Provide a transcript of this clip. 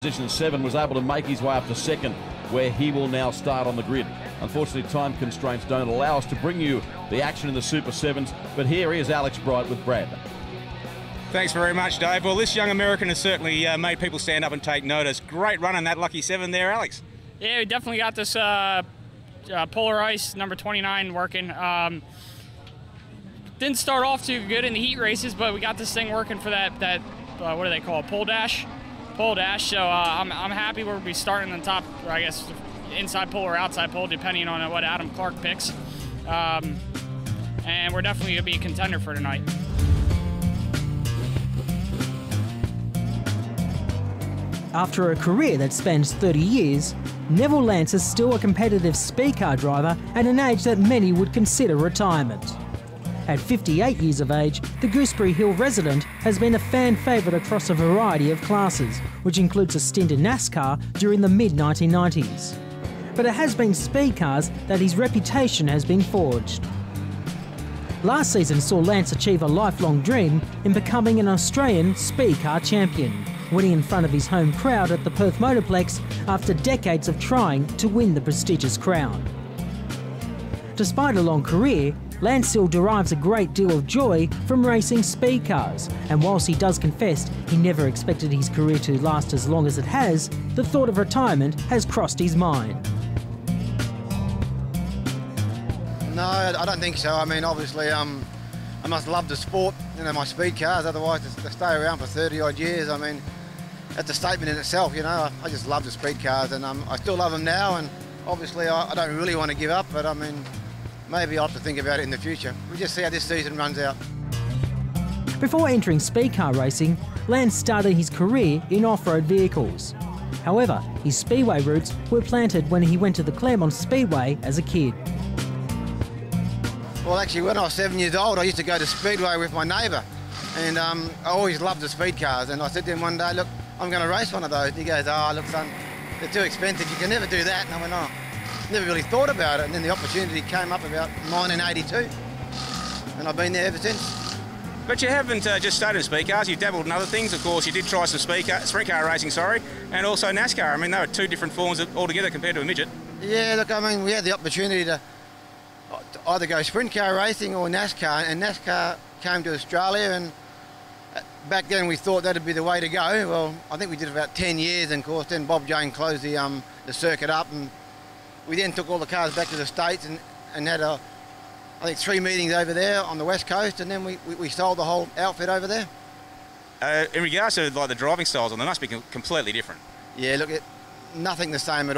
Position 7 was able to make his way up to second, where he will now start on the grid. Unfortunately, time constraints don't allow us to bring you the action in the Super 7s, but here is Alex Bright with Brad. Thanks very much, Dave. Well, this young American has certainly made people stand up and take notice. Great run in that lucky 7 there, Alex. Yeah, we definitely got this Polar Ice number 29 working. Didn't start off too good in the heat races, but we got this thing working for that what do they call it, pole dash? Pole dash. So I'm happy we'll be starting on top, or I guess inside pole or outside pole, depending on what Adam Clark picks. And we're definitely going to be a contender for tonight. After a career that spans 30 years, Neville Lance is still a competitive Speedcar driver at an age that many would consider retirement. At 58 years of age, the Gooseberry Hill resident has been a fan favourite across a variety of classes, which includes a stint in NASCAR during the mid-1990s. But it has been Speedcars that his reputation has been forged. Last season saw Lance achieve a lifelong dream in becoming an Australian Speedcar champion, winning in front of his home crowd at the Perth Motorplex after decades of trying to win the prestigious crown. Despite a long career, Lance still derives a great deal of joy from racing speed cars, and whilst he does confess he never expected his career to last as long as it has, the thought of retirement has crossed his mind. No, I don't think so. I mean, obviously, I must love the sport, you know, my speed cars, otherwise to stay around for 30 odd years, I mean, that's a statement in itself, you know. I just love the speed cars, and I still love them now, and obviously I don't really want to give up, but I mean, maybe I'll have to think about it in the future. We'll just see how this season runs out. Before entering speed car racing, Lance started his career in off-road vehicles. However, his speedway roots were planted when he went to the Claremont Speedway as a kid. Well, actually, when I was 7 years old, I used to go to Speedway with my neighbour, and I always loved the speed cars, and I said to him one day, look, I'm going to race one of those. And he goes, oh, look, son, they're too expensive, you can never do that. And I went, oh. Never really thought about it, and then the opportunity came up about 1982, and I've been there ever since. But you haven't just started in speed cars, you've dabbled in other things. Of course, you did try some sprint car racing, and also NASCAR. I mean, they were two different forms altogether compared to a midget. Yeah, look, I mean, we had the opportunity to either go sprint car racing or NASCAR, and NASCAR came to Australia, and back then we thought that'd be the way to go. Well, I think we did about 10 years, and of course then Bob Jane closed the circuit up, and we then took all the cars back to the States and had, I think, 3 meetings over there on the West Coast, and then we sold the whole outfit over there. In regards to like the driving styles, they must be completely different. Yeah, look, nothing the same at all.